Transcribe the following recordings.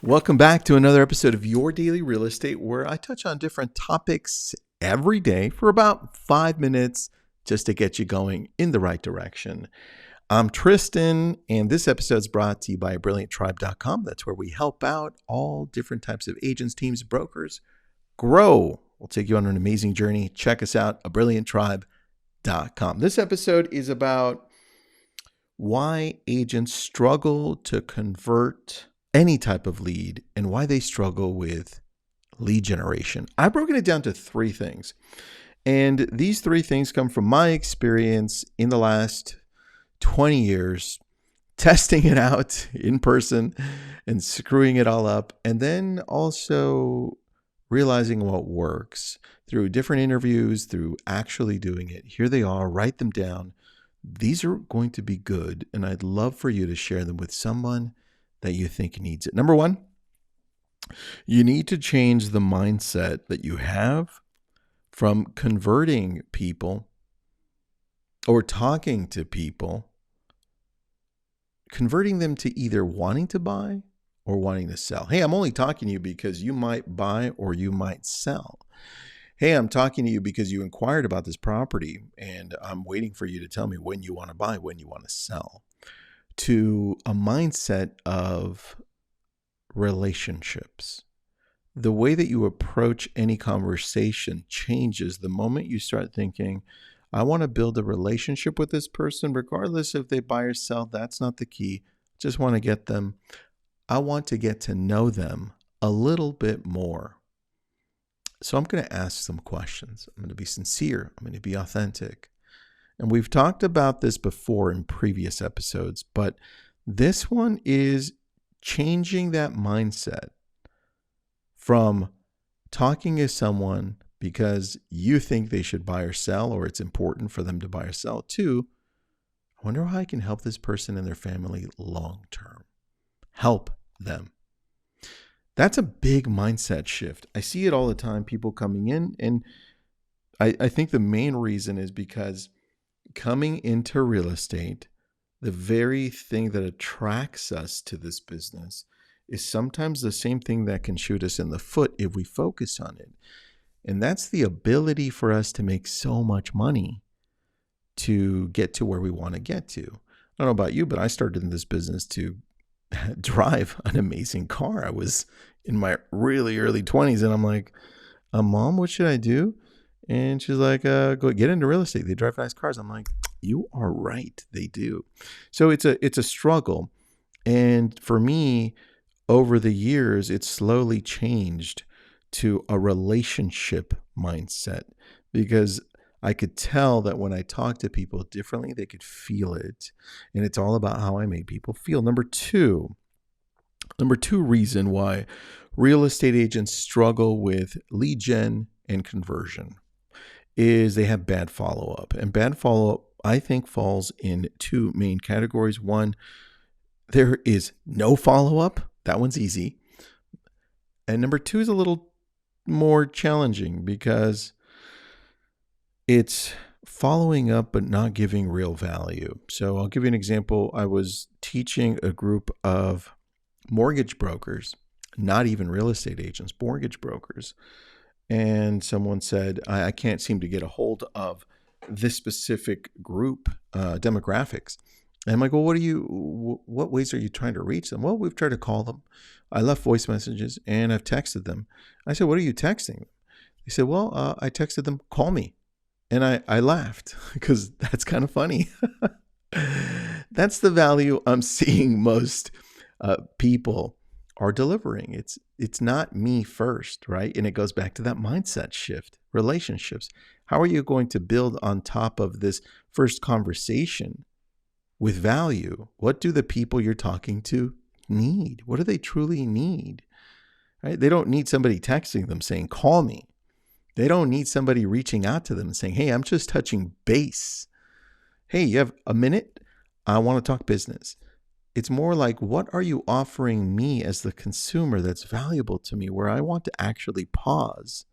Welcome back to another episode of Your Daily Real Estate, where I touch on different topics every day for about 5 minutes just to get you going in the right direction. I'm Tristan, and this episode is brought to you by brillianttribe.com. That's where we help out all different types of agents, teams, brokers grow. We'll take you on an amazing journey. Check us out at brillianttribe.com. This episode is about why agents struggle to convert any type of lead and why they struggle with lead generation. I've broken it down to 3 things. And these 3 things come from my experience in the last 20 years, testing it out in person and screwing it all up. And then also realizing what works through different interviews, through actually doing it. Here they are, write them down. These are going to be good. And I'd love for you to share them with someone that you think needs it. Number 1, you need to change the mindset that you have from converting people or talking to people, converting them to either wanting to buy or wanting to sell. Hey, I'm only talking to you because you might buy or you might sell. Hey, I'm talking to you because you inquired about this property and I'm waiting for you to tell me when you want to buy, when you want to sell. To a mindset of relationships. The way that you approach any conversation changes the moment you start thinking, I want to build a relationship with this person, regardless if they buy or sell. That's not the key. Just want to get them. I want to get to know them a little bit more. So I'm going to ask some questions. I'm going to be sincere. I'm going to be authentic. And we've talked about this before in previous episodes, but this one is changing that mindset from talking to someone because you think they should buy or sell, or it's important for them to buy or sell, to, I wonder how I can help this person and their family long term. Help them. That's a big mindset shift. I see it all the time, people coming in, and I think the main reason is because coming into real estate, the very thing that attracts us to this business is sometimes the same thing that can shoot us in the foot if we focus on it. And that's the ability for us to make so much money to get to where we want to get to. I don't know about you, but I started in this business to drive an amazing car. I was in my really early 20s and I'm like, Mom, what should I do? And she's like, go get into real estate. They drive nice cars. I'm like, you are right. They do. So it's a struggle. And for me, over the years, it's slowly changed to a relationship mindset because I could tell that when I talk to people differently, they could feel it. And it's all about how I make people feel. Number two reason why real estate agents struggle with lead gen and conversion is they have bad follow-up. And bad follow-up, I think, falls in 2 main categories. One, there is no follow-up. That one's easy. And number 2 is a little more challenging because it's following up but not giving real value. So I'll give you an example. I was teaching a group of mortgage brokers, not even real estate agents, mortgage brokers. And someone said, I can't seem to get a hold of this specific group demographics. And I'm like, well, what ways are you trying to reach them? Well, we've tried to call them. I left voice messages and I've texted them. I said, what are you texting them? They said, well, I texted them, call me. And I laughed because that's kind of funny. That's the value I'm seeing most people are delivering. It's not me first, right? And it goes back to that mindset shift. Relationships. How are you going to build on top of this first conversation with value? What do the people you're talking to need? What do they truly need? Right? They don't need somebody texting them saying, call me. They don't need somebody reaching out to them and saying, hey, I'm just touching base. Hey, you have a minute? I want to talk business. It's more like, what are you offering me as the consumer that's valuable to me, where I want to actually pause?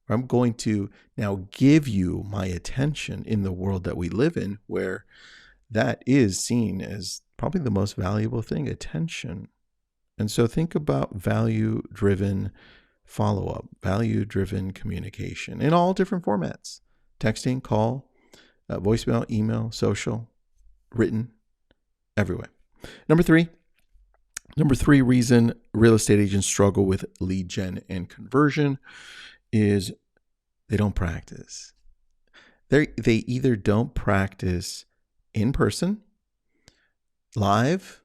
I'm going to now give you my attention in the world that we live in, where that is seen as probably the most valuable thing, attention. And so think about value-driven follow-up, value-driven communication in all different formats: texting, call, voicemail, email, social, written, everywhere. Number three reason real estate agents struggle with lead gen and conversion is they don't practice. They either don't practice in person, live,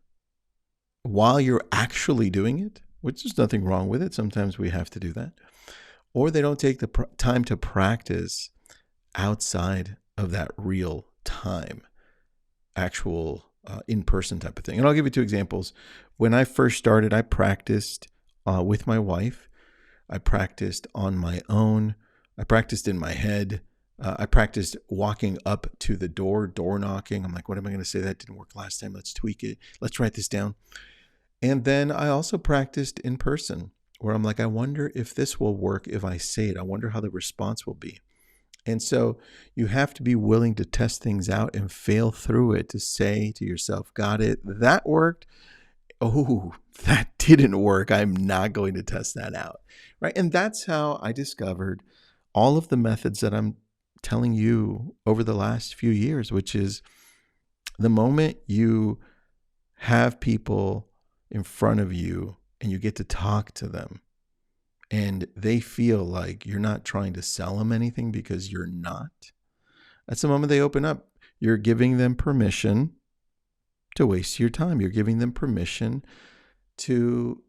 while you're actually doing it, which is nothing wrong with it. Sometimes we have to do that. Or they don't take the time to practice outside of that real time, actual in-person type of thing. And I'll give you two examples. When I first started, I practiced with my wife. I practiced on my own. I practiced in my head. I practiced walking up to the door knocking. I'm like, what am I going to say? That didn't work last time. Let's tweak it. Let's write this down. And then I also practiced in person, where I'm like, I wonder if this will work if I say it. I wonder how the response will be. And so you have to be willing to test things out and fail through it to say to yourself, got it, that worked. Oh, that didn't work. I'm not going to test that out. Right. And that's how I discovered all of the methods that I'm telling you over the last few years, which is the moment you have people in front of you and you get to talk to them and they feel like you're not trying to sell them anything, because you're not. That's the moment they open up. You're giving them permission to waste your time. You're giving them permission to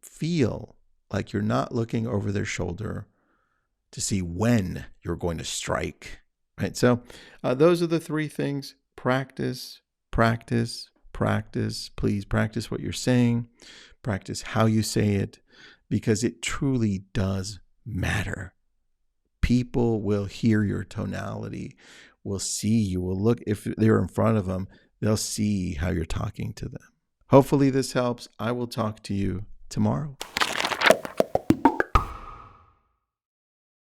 feel like you're not looking over their shoulder to see when you're going to strike. Right? So those are the three things: practice, practice, practice. Please practice what you're saying. Practice how you say it, because it truly does matter. People will hear your tonality, will see you, will look. If they're in front of them, they'll see how you're talking to them. Hopefully this helps. I will talk to you tomorrow.